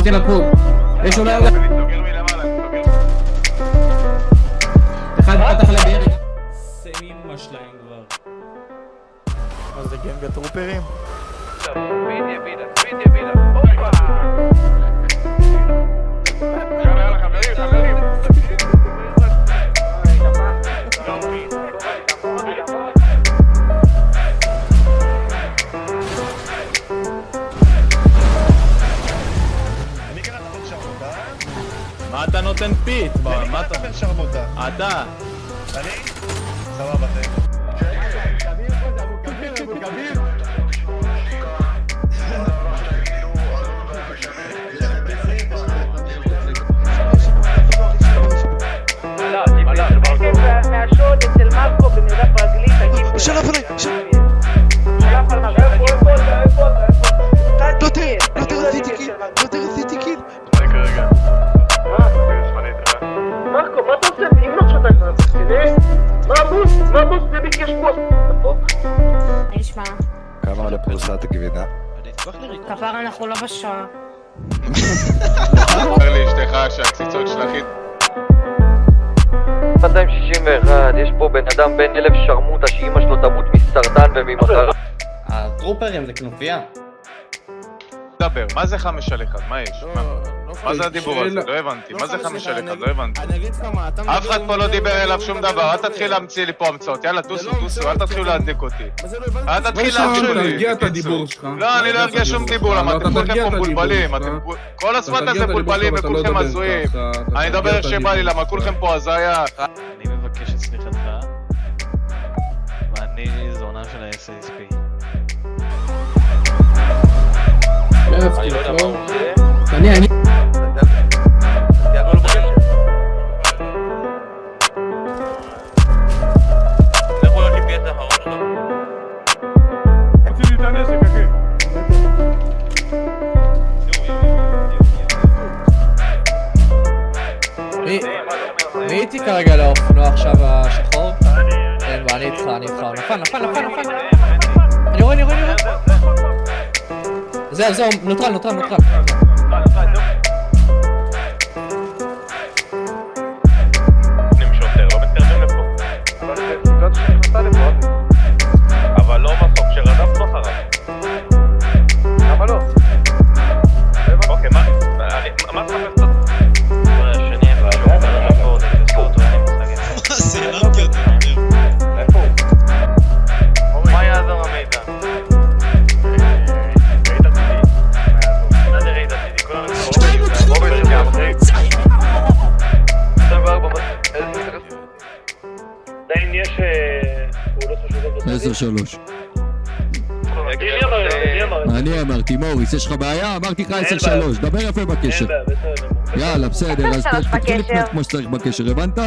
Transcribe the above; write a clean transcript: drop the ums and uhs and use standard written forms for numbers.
תן לקרוב. יש אולי סוגר מלמעלה, סוגר. אחד פתח לבירי. סמי אמא שלהם כבר. מה זה גנג הטרופרים? יאללה חברים, חברים. אני כאן נותן שרמוטה. מה אתה נותן פיט? אני מה כאן אתה... נותן שרמוטה. אתה? אני? סבבה, תן. מהשוד אצל מרקו במרדף רגלית, תגיד... שלף עליי! שלף על מרדף, לא תרציתי קיל! רגע. מרקו, מה אתה עושה? אמא שלך כבר, תראה? מה הבוס? זה ביקש בוס. נשמע. כמה עולה פרוסת הגבינה? כפר אנחנו לא בשעה. אומר לי אשתך שהקציצות שלכית 261, יש פה בן אדם בן 1000 שרמוטה שאמא שלו תמות מסרטן וממחרה. הטרופרים זה כנופיה. דבר, מה זה 5 על 1? מה יש? מה זה הדיבור הזה? לא הבנתי. מה זה 5 על 1? לא הבנתי. אני אגיד לך מה, אתה... אף אחד פה לא דיבר אליו שום דבר, אל תתחיל להמציא לי פה המצאות. יאללה, טוסו, אל תתחילו להדליק אותי. אל תתחיל להמציא לי. תרגיע את הדיבור שלך. לא, אני לא ארגיע שום דיבור, למה אתם כולכם פה מבולבלים. כל הזמן הזה מבולבלים וכולכם הזויים. אני אדבר איך שבא לי, למה כולכם פה הזיה. אני מבקש את סליחתך, ואני זונה של ה-SSP. אני לא יודע מה הוא עושה. אני... לכו רק עם גטה האחרון שלו. תוציא לי את הנשק, אחי. מי איתי כרגע לאופנוע עכשיו השחור? אין מה, אני איתך, נפל. אני רואה. זהו, נוטרל. שוטר, לא מתקרבים לפה. אבל זה סיטואציה שנכנסה לפה. אבל לא מסוף שרדף לא חרב. למה לא? אוקיי, מה צריך לעשות? השני הם בעלו, אבל לא תזכור אותו, אין לי מושג. זה הרמתי אותו. איפה הוא? מה יעזור המידע? רעיד עתידי. מה זה רעיד עתידי? כולם עדיין יש פעולות חשובות. 10-3. אני אמרתי, מוריס, יש לך בעיה? אמרתי לך 10-3, דבר יפה בקשר. יאללה, בסדר, אז תתחיל לפנות כמו שצריך בקשר, הבנת?